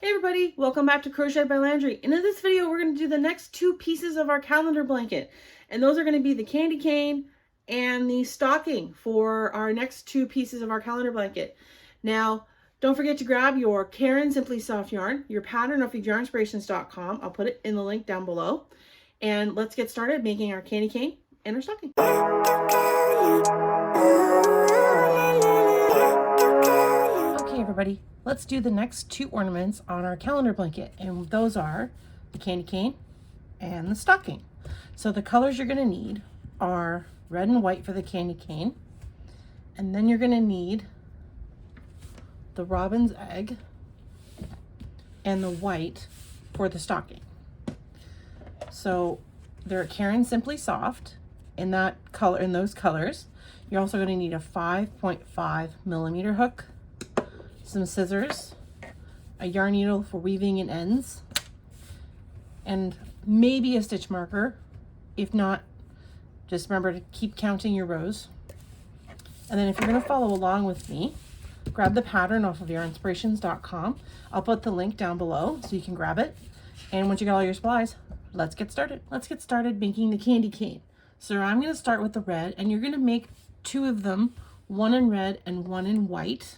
Hey everybody, welcome back to Crochet by Landry. And in this video, we're going to do the next two pieces of our calendar blanket. And those are going to be the candy cane and the stocking for our next two pieces of our calendar blanket. Now, don't forget to grab your Caron Simply Soft yarn, your pattern off of yarnspirations.com. I'll put it in the link down below. And let's get started making our candy cane and our stocking. Okay, everybody. Let's do the next two ornaments on our calendar blanket, and those are the candy cane and the stocking. So the colors you're going to need are red and white for the candy cane, and then you're going to need the robin's egg and the white for the stocking. So they're Caron Simply Soft in that color, in those colors. You're also going to need a 5.5 millimeter hook, some scissors, a yarn needle for weaving in ends, and maybe a stitch marker. If not, just remember to keep counting your rows. And then if you're going to follow along with me, grab the pattern off of yarnspirations.com. I'll put the link down below so you can grab it. And once you got all your supplies, let's get started. Let's get started making the candy cane. So I'm going to start with the red, and you're going to make two of them, one in red and one in white.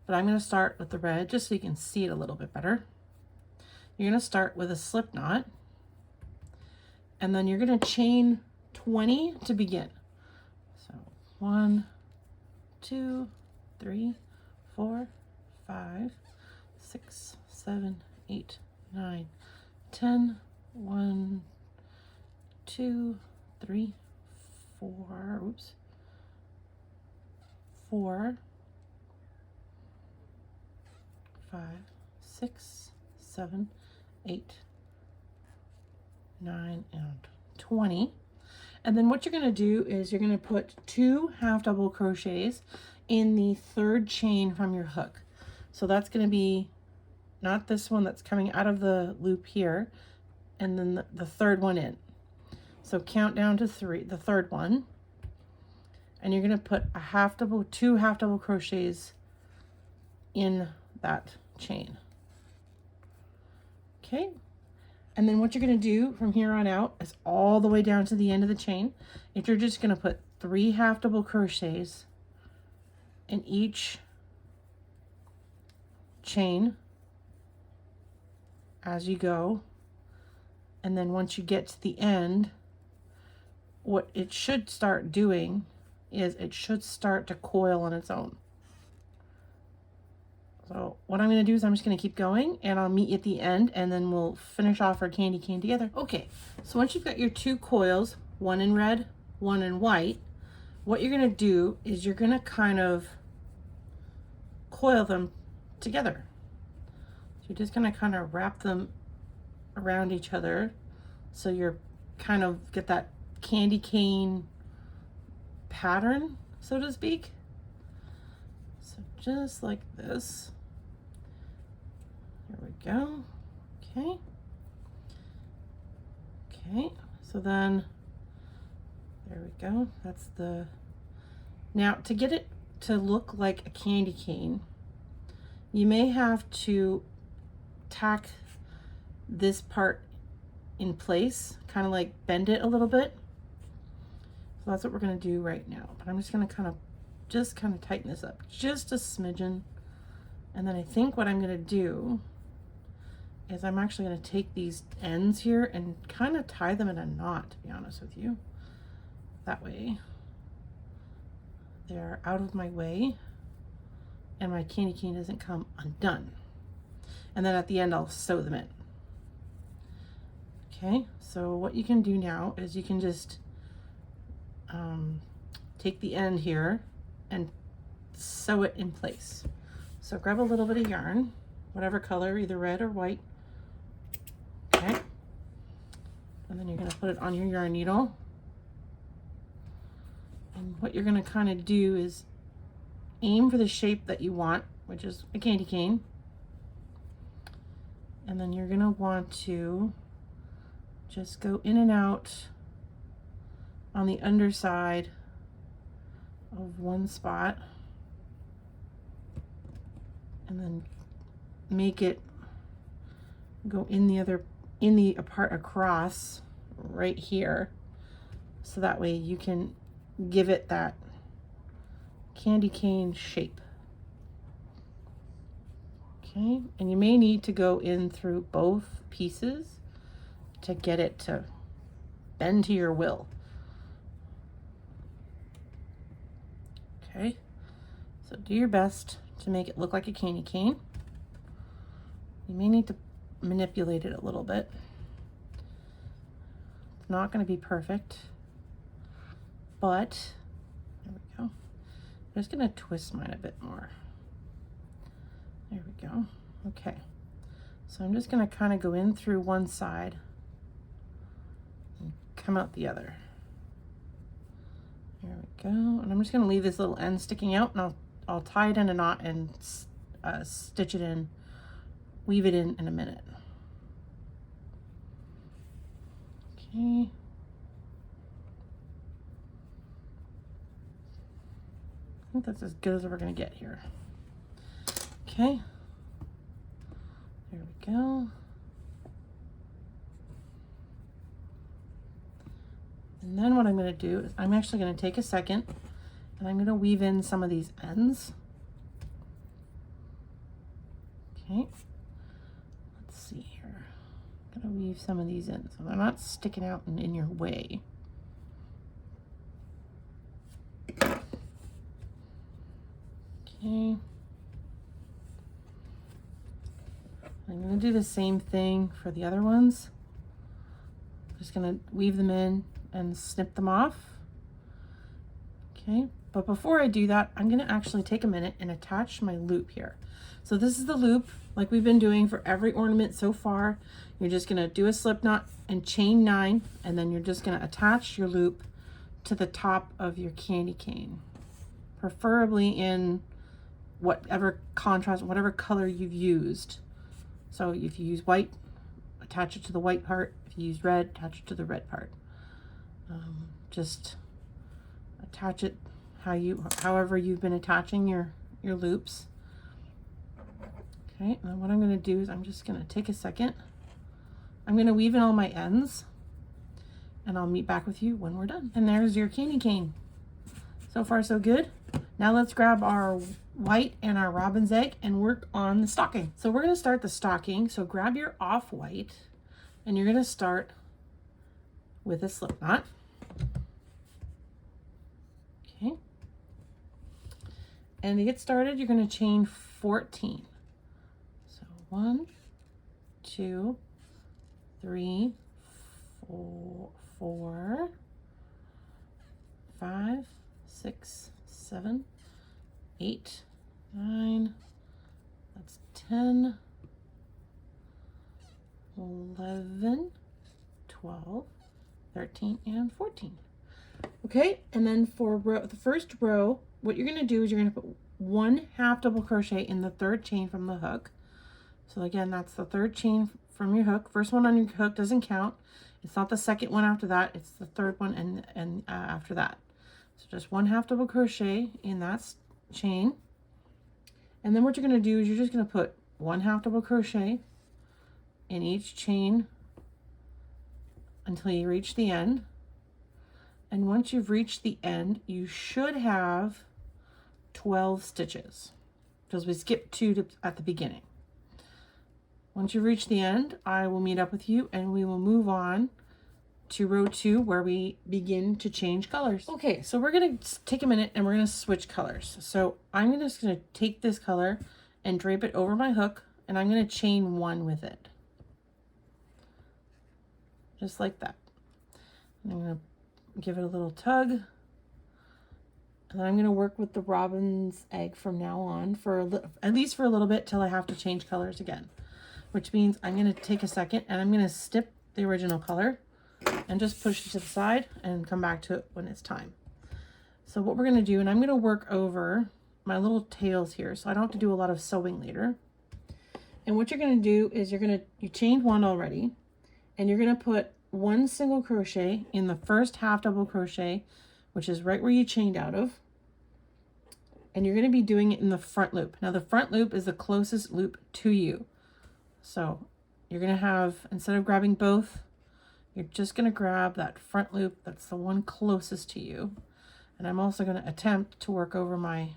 But I'm going to start with the red just so you can see it a little bit better. You're going to start with a slip knot, and then you're going to chain 20 to begin. So 1, 2, 3, 4, 5, 6, 7, 8, 9, 10, 1, 2, 3, 4, oops, 4, 5, 6, 7, 8, 9, and 20. And then what you're going to do is you're going to put 2 half double crochets in the third chain from your hook. So that's going to be not this one that's coming out of the loop here, and then the third one in. So count down to 3, the third one, and you're going to put a 2 half double crochets in that chain. Okay, and then what you're going to do from here on out is all the way down to the end of the chain. If you're just going to put 3 half double crochets in each chain as you go, and then once you get to the end, what it should start doing is it should start to coil on its own. So what I'm going to do is I'm just going to keep going, and I'll meet you at the end, and then we'll finish off our candy cane together. Okay, so once you've got your 2 coils, one in red, one in white, what you're going to do is you're going to kind of coil them together. So you're just going to kind of wrap them around each other, so you're kind of get that candy cane pattern, so to speak. So just like this. There we go. Okay. Okay, so then there we go. That's the, now to get it to look like a candy cane, you may have to tack this part in place, kind of like bend it a little bit. So that's what we're going to do right now. But I'm just going to kind of tighten this up just a smidgen. And then I think what I'm going to do is I'm actually going to take these ends here and kind of tie them in a knot, to be honest with you. That way they're out of my way and my candy cane doesn't come undone. And then at the end I'll sew them in. Okay, so what you can do now is you can just take the end here and sew it in place. So grab a little bit of yarn, whatever color, either red or white. Okay, and then you're going to put it on your yarn needle. And what you're going to kind of do is aim for the shape that you want, which is a candy cane. And then you're going to want to just go in and out on the underside of one spot, and then make it go in the part across right here, so that way you can give it that candy cane shape. Okay, and you may need to go in through both pieces to get it to bend to your will. Okay, so do your best to make it look like a candy cane. You may need to manipulate it a little bit. It's not going to be perfect, but there we go. I'm just going to twist mine a bit more. There we go. Okay, so I'm just going to kind of go in through one side and come out the other. There we go. And I'm just going to leave this little end sticking out, and I'll tie it in a knot and stitch it in, weave it in a minute. Okay. I think that's as good as we're going to get here. Okay. There we go. And then what I'm going to do is I'm actually going to take a second and I'm going to weave in some of these ends. Okay. Let's see here. I'm going to weave some of these in so they're not sticking out and in your way. Okay. I'm going to do the same thing for the other ones. I'm just going to weave them in and snip them off. Okay, but before I do that, I'm going to actually take a minute and attach my loop here. So this is the loop like we've been doing for every ornament so far. You're just going to do a slip knot and chain 9, and then you're just going to attach your loop to the top of your candy cane, preferably in whatever contrast, whatever color you've used. So if you use white, attach it to the white part. If you use red, attach it to the red part. Just attach it however you've been attaching your loops. Okay, and then what I'm going to do is I'm just going to take a second. I'm going to weave in all my ends, and I'll meet back with you when we're done. And there's your candy cane. So far, so good. Now let's grab our white and our robin's egg and work on the stocking. So we're going to start the stocking. So grab your off-white and you're going to start with a slip knot. Okay. And to get started, you're going to chain 14. So 1, 2, 3, 4, 5, 6, 7, 8, 9, that's 10, 11, 12, 13, and 14. Okay, and then for the first row, what you're going to do is you're going to put 1 half double crochet in the 3rd chain from the hook. So again, that's the 3rd chain from your hook. First one on your hook doesn't count. It's not the second one after that, it's the 3rd one and after that. So just 1 half double crochet in that chain. And then what you're going to do is you're just going to put 1 half double crochet in each chain until you reach the end. And once you've reached the end, you should have 12 stitches because we skipped 2 at the beginning. Once you reach the end, I will meet up with you and we will move on to row 2 where we begin to change colors. Okay, so we're going to take a minute and we're going to switch colors. So I'm just going to take this color and drape it over my hook, and I'm going to chain 1 with it. Just like that. And I'm going to give it a little tug. And then I'm going to work with the robin's egg from now on for at least for a little bit till I have to change colors again. Which means I'm going to take a second and I'm going to snip the original color and just push it to the side and come back to it when it's time. So what we're going to do, and I'm going to work over my little tails here so I don't have to do a lot of sewing later. And what you're going to do is you chained 1 already, and you're going to put 1 single crochet in the first half double crochet, which is right where you chained out of. And you're going to be doing it in the front loop. Now the front loop is the closest loop to you. So you're going to have, instead of grabbing both, you're just going to grab that front loop that's the one closest to you. And I'm also going to attempt to work over my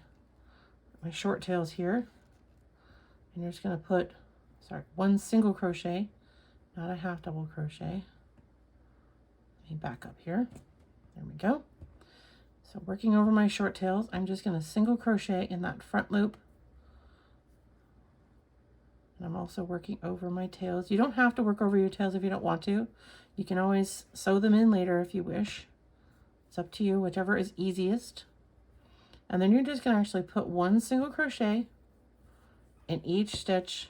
short tails here. And you're just going to put, one single crochet, not a half double crochet. Let me back up here. There we go. So working over my short tails, I'm just going to single crochet in that front loop. And I'm also working over my tails. You don't have to work over your tails if you don't want to. You can always sew them in later if you wish. It's up to you, whichever is easiest. And then you're just going to actually put one single crochet in each stitch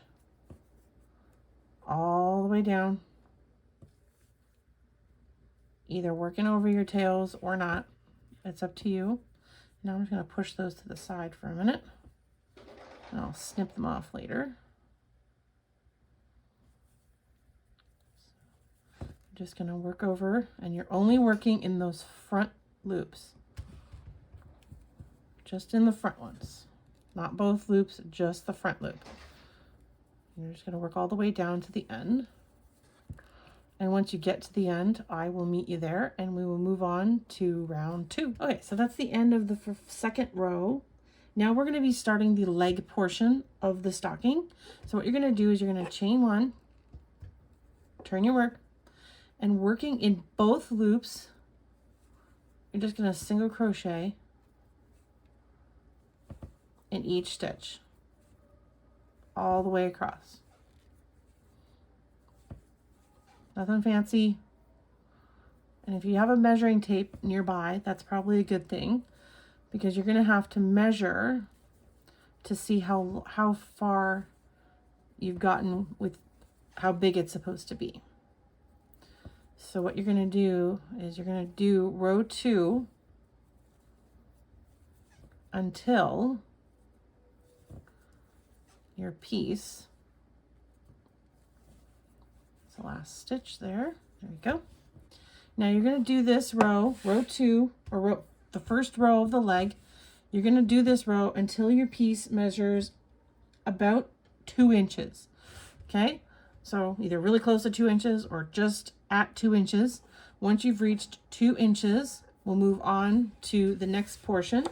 all the way down, either working over your tails or not. It's up to you. Now I'm just going to push those to the side for a minute, and I'll snip them off later. I'm just going to work over, and you're only working in those front loops, just in the front ones, not both loops, just the front loop. You're just going to work all the way down to the end. And once you get to the end, I will meet you there and we will move on to round 2. Okay, so that's the end of the second row. Now we're going to be starting the leg portion of the stocking. So what you're going to do is you're going to chain 1, turn your work, and working in both loops, you're just going to single crochet in each stitch all the way across. Nothing fancy. And if you have a measuring tape nearby, that's probably a good thing, because you're going to have to measure to see how far you've gotten with how big it's supposed to be. So what you're going to do is you're going to do row 2 until your piece, the last stitch there. There we go. Now you're going to do this row 2, or the first row of the leg. You're going to do this row until your piece measures about 2 inches. Okay, so either really close to 2 inches or just at 2 inches. Once you've reached 2 inches, we'll move on to the next portion,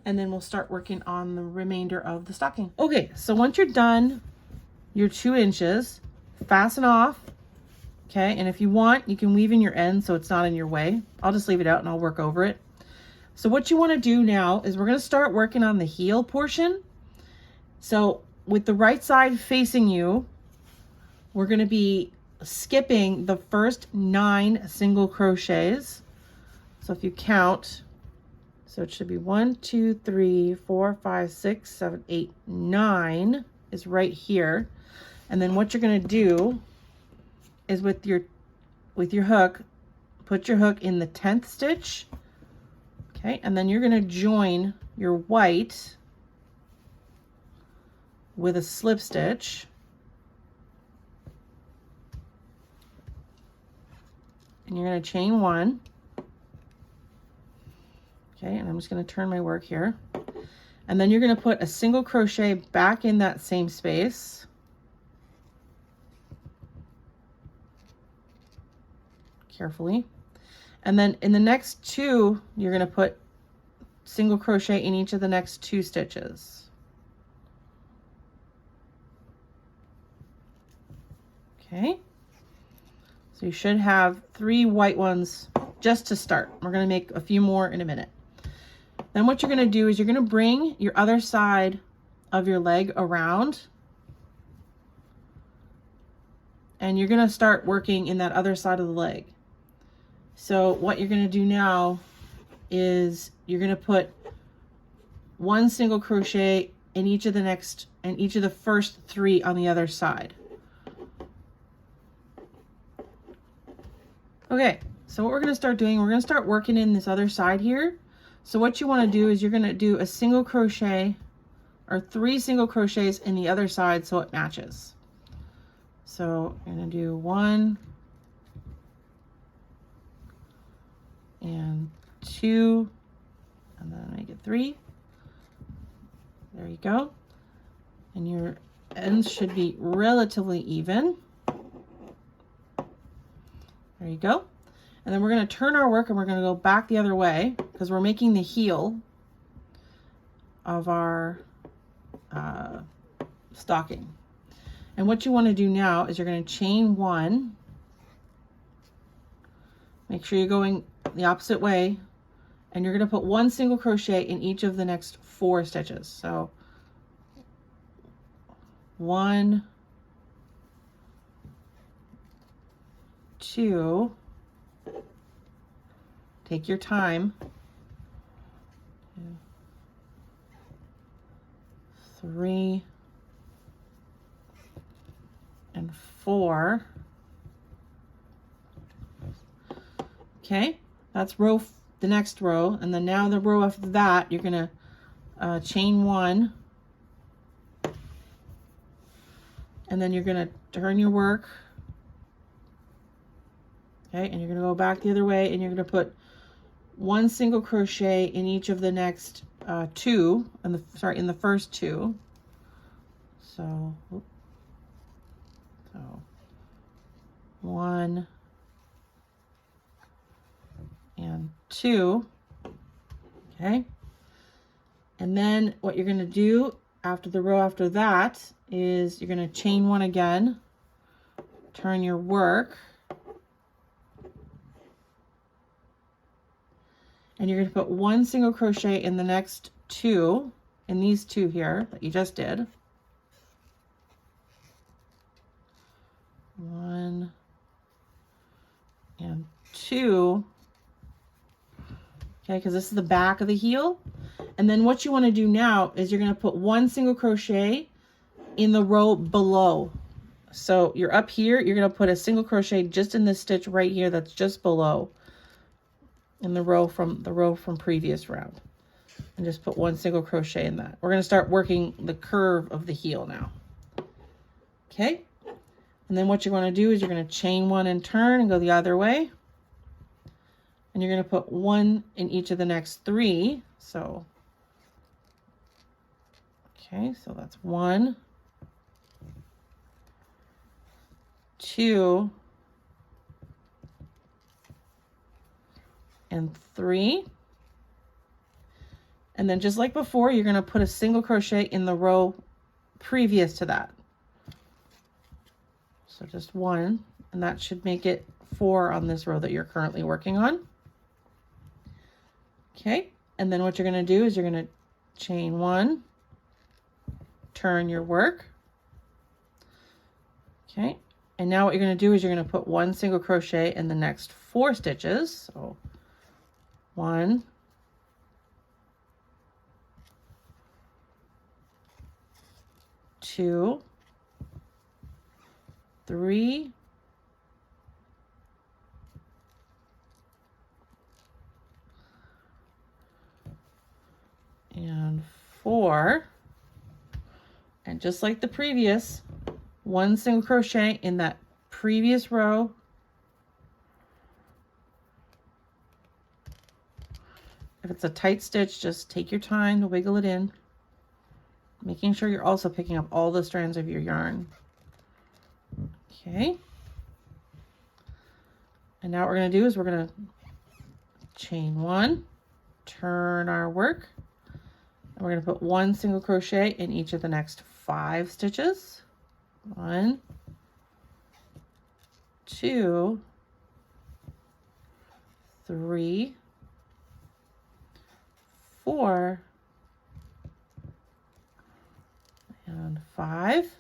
and then we'll start working on the remainder of the stocking. Okay, so once you're done your 2 inches, fasten off. Okay, and if you want, you can weave in your end so it's not in your way. I'll just leave it out and I'll work over it. So what you want to do now is we're going to start working on the heel portion. So with the right side facing you, we're going to be skipping the first 9 single crochets. So if you count, so it should be 1, 2, 3, 4, 5, 6, 7, 8, 9 is right here. And then what you're going to do is with your hook, put your hook in the 10th stitch. Okay, and then you're going to join your white with a slip stitch. And you're going to chain 1. Okay, and I'm just going to turn my work here. And then you're going to put a single crochet back in that same space. Carefully. And then in the next 2, you're going to put single crochet in each of the next 2 stitches. Okay. So you should have 3 white ones just to start. We're going to make a few more in a minute. Then what you're going to do is you're going to bring your other side of your leg around, and you're going to start working in that other side of the leg. So what you're going to do now is you're going to put 1 single crochet in each of the first 3 on the other side. Okay, so what we're going to start doing, we're going to start working in this other side here. So what you want to do is you're going to do a single crochet or 3 single crochets in the other side so it matches. So I'm going to do 1 and 2, and then make it 3. There you go. And your ends should be relatively even. There you go. And then we're going to turn our work and we're going to go back the other way because we're making the heel of our stocking. And what you want to do now is you're going to chain 1. Make sure you're going the opposite way, and you're going to put 1 single crochet in each of the next 4 stitches. So 1, 2, take your time, 3, and 4. Okay, that's the next row, and then now the row after that, you're gonna chain 1, and then you're gonna turn your work. Okay, and you're gonna go back the other way, and you're gonna put 1 single crochet in each of the next 2, in the first 2. So 1 and 2. Okay, and then what you're going to do after the row after that is you're going to chain 1 again, turn your work, and you're going to put 1 single crochet in the next 2, in these 2 here that you just did. 1 and 2. Okay, because this is the back of the heel. And then what you want to do now is you're going to put 1 single crochet in the row below. So you're up here, you're going to put a single crochet just in this stitch right here that's just below in the row from previous round. And just put 1 single crochet in that. We're going to start working the curve of the heel now. Okay? And then what you're going to do is you're going to chain 1 and turn and go the other way. And you're going to put 1 in each of the next 3. So, okay, so that's 1, 2, and 3. And then just like before, you're going to put a single crochet in the row previous to that. So just 1, and that should make it 4 on this row that you're currently working on. Okay, and then what you're going to do is you're going to chain 1, turn your work. Okay, and now what you're going to do is you're going to put 1 single crochet in the next 4 stitches. So 1, 2, 3, and 4, and just like the previous, 1 single crochet in that previous row. If it's a tight stitch, just take your time to wiggle it in, making sure you're also picking up all the strands of your yarn. Okay, and now what we're going to do is we're going to chain 1, turn our work, and we're going to put 1 single crochet in each of the next 5 stitches. 1, 2, 3, 4, and 5.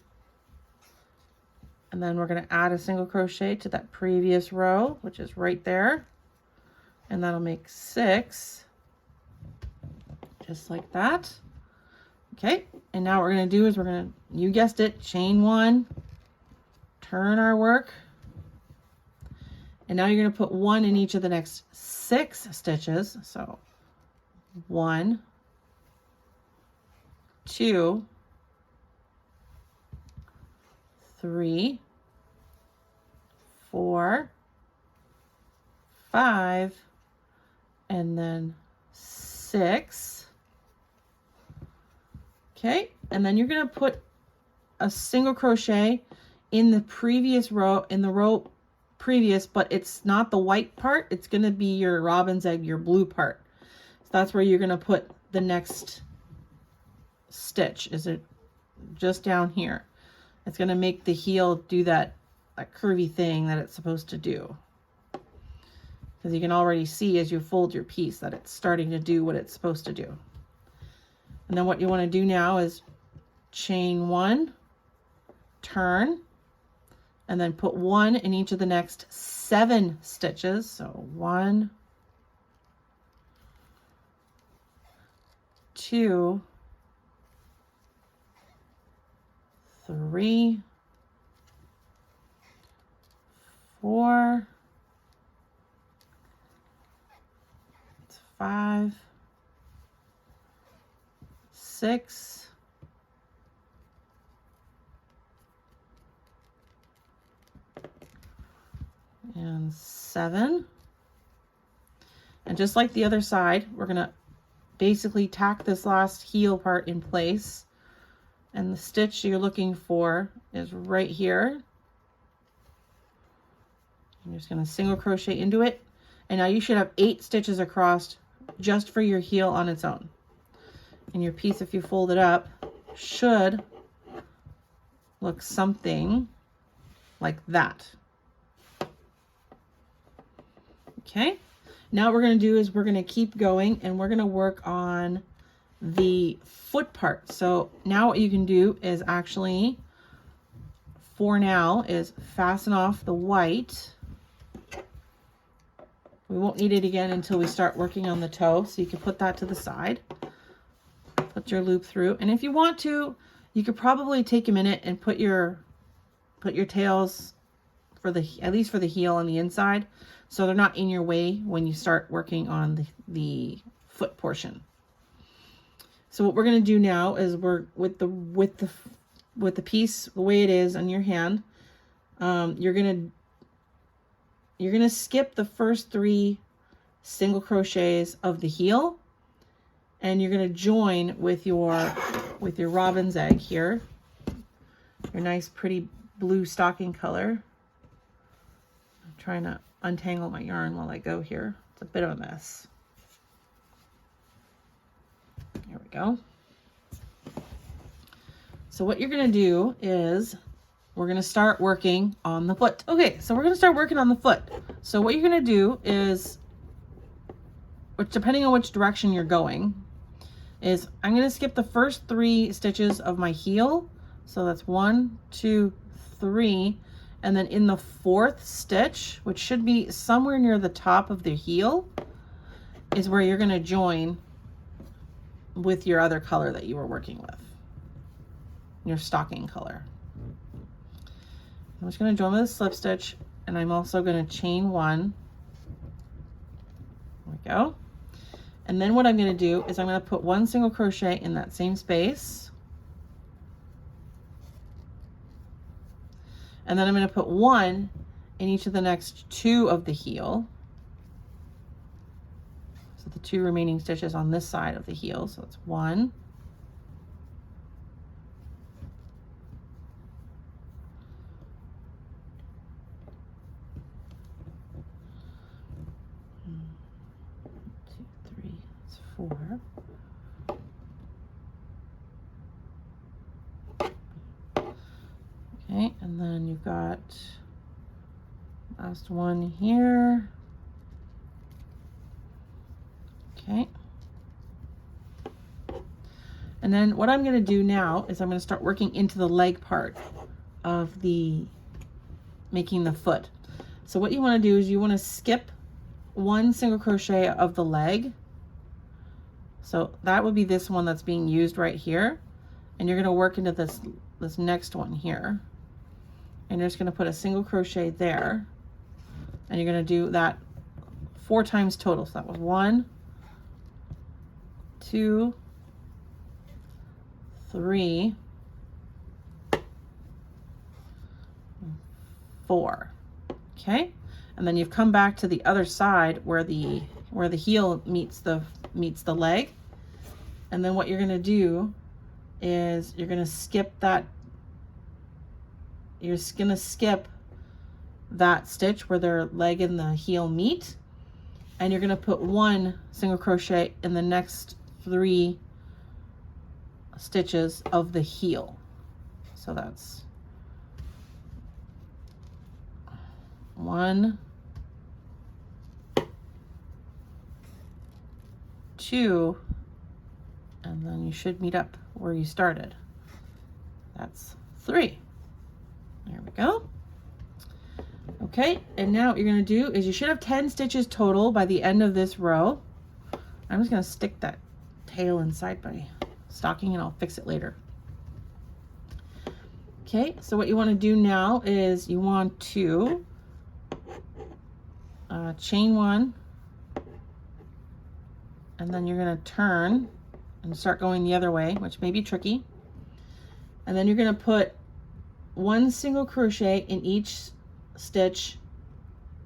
And then we're going to add a single crochet to that previous row, which is right there. And that'll make 6, just like that. Okay, and now what we're going to do is we're going to, you guessed it, chain 1, turn our work. And now you're going to put 1 in each of the next 6 stitches. So 1, 2, 3, 4, 5, and then 6. Okay, and then you're going to put a single crochet in the previous row, in the row previous, but it's not the white part. It's going to be your robin's egg, your blue part. So that's where you're going to put the next stitch. Is it just down here? It's going to make the heel do that curvy thing that it's supposed to do. Because you can already see as you fold your piece that it's starting to do what it's supposed to do. And then what you want to do now is chain 1, turn, and then put 1 in each of the next 7 stitches. So 1, 2, 3, 4, 5, 6, and 7. And just like the other side, we're going to basically tack this last heel part in place. And the stitch you're looking for is right here. You're just going to single crochet into it. And now you should have 8 stitches across just for your heel on its own. And your piece, if you fold it up, should look something like that. Okay, now what we're going to do is we're going to keep going and we're going to work on the foot part. So now what you can do is actually, for now, is fasten off the white. We won't need it again until we start working on the toe, so you can put that to the side. Put your loop through, and if you want to, you could probably take a minute and put your tails for at least for the heel on the inside, so they're not in your way when you start working on the foot portion. So what we're going to do now is we're with the piece the way it is on your hand, you're going to skip the first 3 single crochets of the heel, and you're going to join with your robin's egg here, your nice pretty blue stocking color. I'm trying to untangle my yarn while I go here. It's a bit of a mess. There we go. So what you're going to do is we're going to start working on the foot. Okay, so we're going to start working on the foot. So what you're going to do is, depending on which direction you're going, is I'm going to skip the first 3 stitches of my heel. So that's 1, 2, 3. And then in the 4th stitch, which should be somewhere near the top of the heel, is where you're going to join with your other color that you were working with, your stocking color. I'm just going to join with a slip stitch, and I'm also going to chain 1. There we go. And then what I'm going to do is I'm going to put 1 single crochet in that same space. And then I'm going to put 1 in each of the next 2 of the heel. So the 2 remaining stitches on this side of the heel. So it's 1. 4. Okay, and then you've got last one here. Okay. And then what I'm going to do now is I'm going to start working into the leg part of making the foot. So what you want to do is you want to skip 1 single crochet of the leg. So that would be this one that's being used right here. And you're going to work into this next one here. And you're just going to put a single crochet there. And you're going to do that 4 times total. So that was 1, 2, 3, 4. Okay? And then you've come back to the other side where the heel meets the leg. And then what you're going to do is you're going to skip that. You're going to skip that stitch where their leg and the heel meet, and you're going to put 1 single crochet in the next 3 stitches of the heel. So that's 1, 2, and then you should meet up where you started. That's 3. There we go. Okay, and now what you're going to do is you should have 10 stitches total by the end of this row. I'm just going to stick that tail inside my stocking and I'll fix it later. Okay, so what you want to do now is you want to chain 1, and then you're going to turn and start going the other way, which may be tricky. And then you're going to put 1 single crochet in each stitch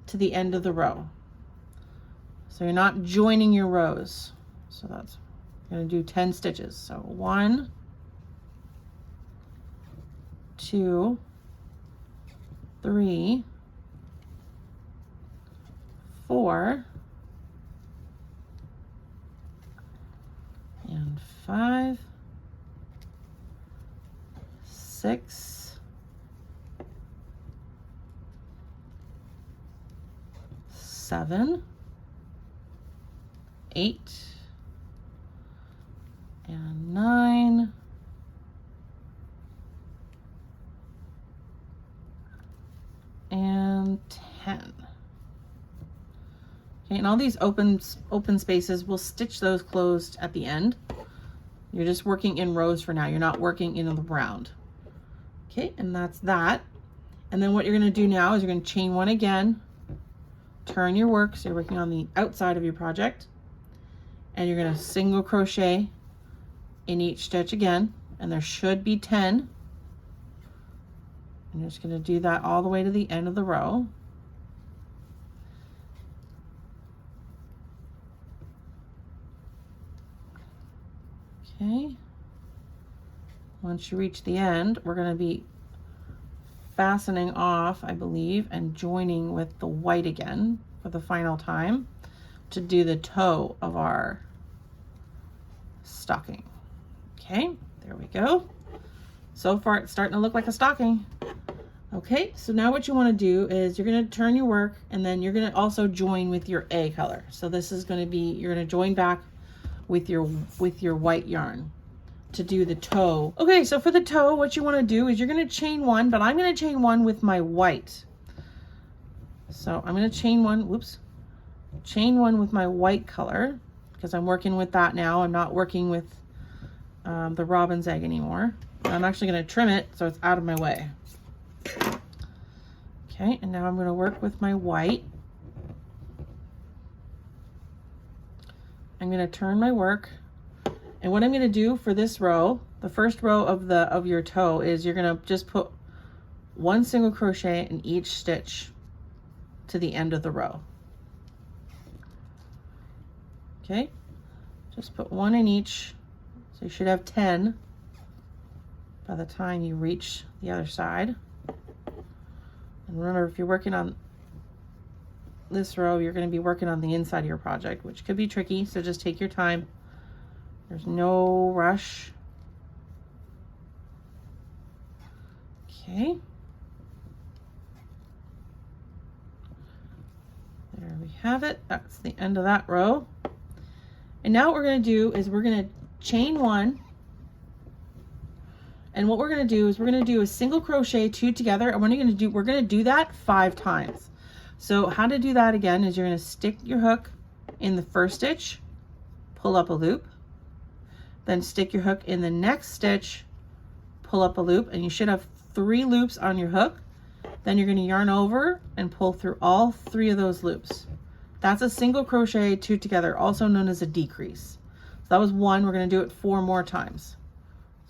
to the end of the row. So you're not joining your rows. So that's, you're going to do 10 stitches. So 1, 2, 3, 4, and 5, 6, 7, 8, and 9, and 10. Okay, and all these open spaces, we'll stitch those closed at the end. You're just working in rows for now. You're not working in the round. Okay, and that's that. And then what you're going to do now is you're going to chain 1 again, turn your work, so you're working on the outside of your project, and you're going to single crochet in each stitch again, and there should be 10. I'm just going to do that all the way to the end of the row. Okay, once you reach the end, we're going to be fastening off, I believe, and joining with the white again for the final time to do the toe of our stocking. Okay, there we go. So far it's starting to look like a stocking. Okay, so now what you want to do is you're going to turn your work, and then you're going to also join with your A color. So this is going to be, you're going to join back with your white yarn to do the toe. Okay, so for the toe, what you want to do is you're going to chain 1, but I'm going to chain 1 with my white. So I'm going to chain 1, whoops, chain 1 with my white color, because I'm working with that now. I'm not working with the robin's egg anymore. I'm actually going to trim it so it's out of my way. Okay, and now I'm going to work with my white. I'm going to turn my work, and what I'm going to do for this row, the first row of your toe, is you're going to just put 1 single crochet in each stitch to the end of the row. Okay, just put 1 in each, so you should have 10 by the time you reach the other side. And remember, if you're working on this row, you're going to be working on the inside of your project, which could be tricky, so just take your time. There's no rush. Okay. There we have it. That's the end of that row. And now what we're going to do is we're going to chain 1. And what we're going to do is we're going to do a single crochet 2 together. And what are you going to do? We're going to do that 5 times. So how to do that again is you're going to stick your hook in the first stitch, pull up a loop, then stick your hook in the next stitch, pull up a loop, and you should have 3 loops on your hook. Then you're going to yarn over and pull through all 3 of those loops. That's a single crochet 2 together, also known as a decrease. So that was 1. We're going to do it 4 more times.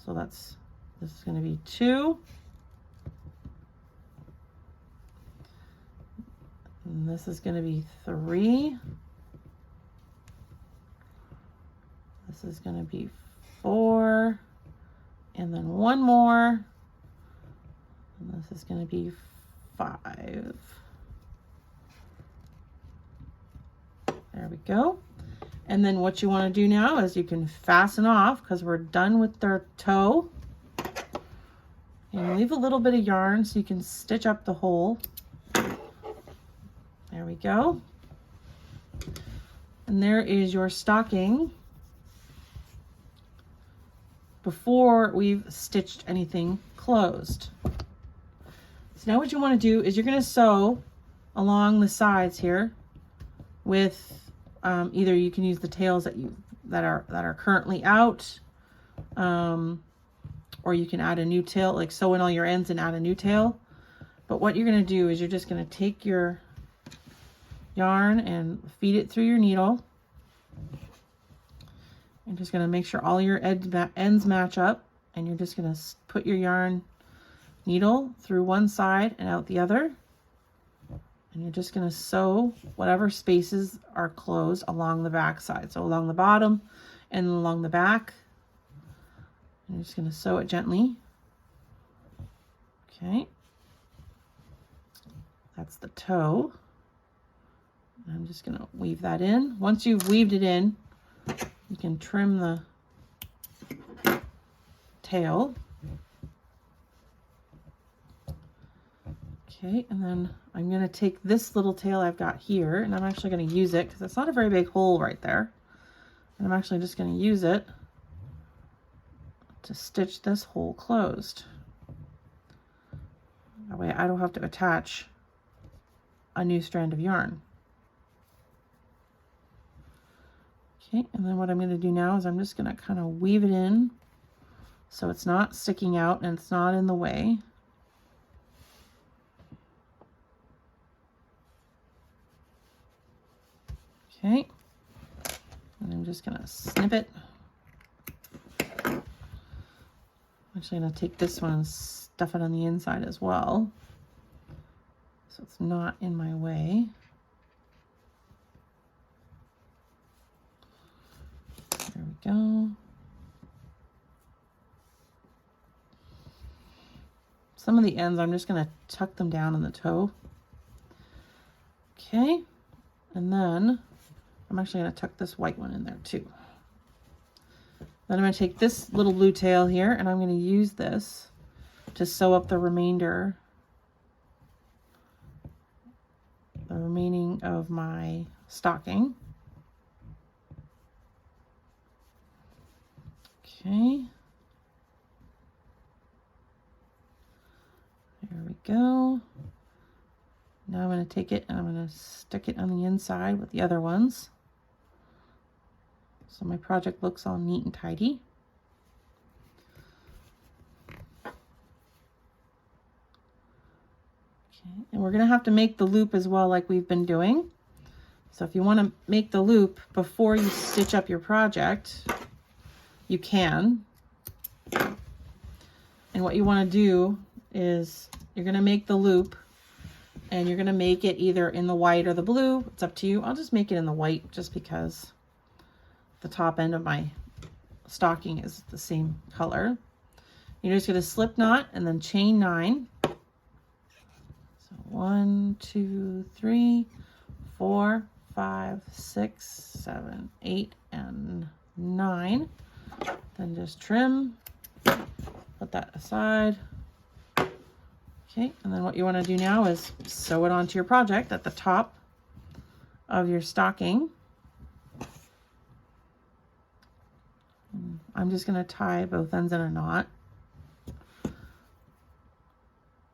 So this is going to be 2. And this is going to be 3. This is going to be 4. And then 1 more. And this is going to be 5. There we go. And then what you want to do now is you can fasten off, because we're done with their toe. And leave a little bit of yarn so you can stitch up the hole. There we go. And there is your stocking before we've stitched anything closed. So now what you want to do is you're going to sew along the sides here with either you can use the tails that are currently out, or you can add a new tail, like sew in all your ends and add a new tail. But what you're going to do is you're just going to take your yarn and feed it through your needle. You're just going to make sure all your ends match up, and you're just going to put your yarn needle through one side and out the other. And you're just going to sew whatever spaces are closed along the back side. So along the bottom and along the back. And you're just going to sew it gently. Okay. That's the toe. I'm just going to weave that in. Once you've weaved it in, you can trim the tail. Okay, and then I'm going to take this little tail I've got here, and I'm actually going to use it because it's not a very big hole right there. And I'm actually just going to use it to stitch this hole closed. That way I don't have to attach a new strand of yarn. Okay, and then what I'm going to do now is I'm just going to kind of weave it in so it's not sticking out and it's not in the way. Okay, and I'm just going to snip it. I'm actually going to take this one and stuff it on the inside as well, so it's not in my way. There we go. Some of the ends, I'm just going to tuck them down in the toe. Okay, and then I'm actually going to tuck this white one in there too. Then I'm going to take this little blue tail here, and I'm going to use this to sew up the remaining of my stocking. Okay. There we go. Now I'm going to take it and I'm going to stick it on the inside with the other ones. So my project looks all neat and tidy. Okay, and we're going to have to make the loop as well, like we've been doing. So if you want to make the loop before you stitch up your project, you can. And what you want to do is you're going to make the loop, and you're going to make it either in the white or the blue. It's up to you. I'll just make it in the white just because the top end of my stocking is the same color. You're just going to slip knot and then chain 9. So 1, 2, 3, 4, 5, 6, 7, 8, and 9. Then just trim, put that aside. Okay, and then what you want to do now is sew it onto your project at the top of your stocking. And I'm just going to tie both ends in a knot,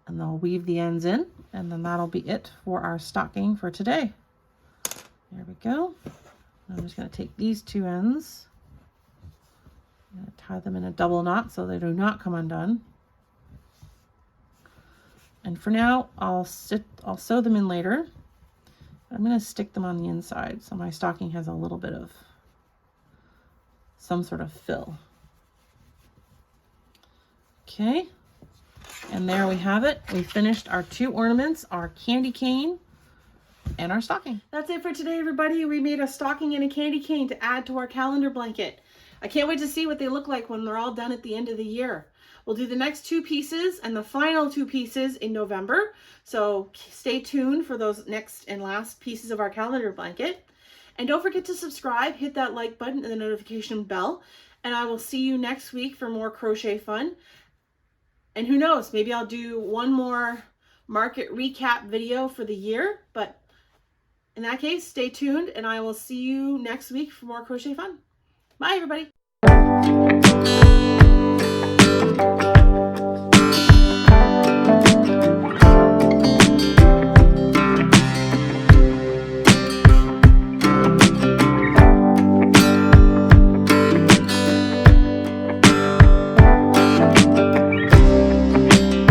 and I'll weave the ends in, and then that'll be it for our stocking for today. There we go. I'm just going to take these two ends, I'm going to tie them in a double knot so they do not come undone. And for now, I'll sew them in later. I'm going to stick them on the inside so my stocking has a little bit of some sort of fill. Okay, and there we have it. We finished our 2 ornaments, our candy cane and our stocking. That's it for today, everybody. We made a stocking and a candy cane to add to our calendar blanket. I can't wait to see what they look like when they're all done at the end of the year. We'll do the next 2 pieces and the final 2 pieces in November. So stay tuned for those next and last pieces of our calendar blanket. And don't forget to subscribe, hit that like button and the notification bell. And I will see you next week for more crochet fun. And who knows, maybe I'll do one more market recap video for the year. But in that case, stay tuned and I will see you next week for more crochet fun. Bye, everybody.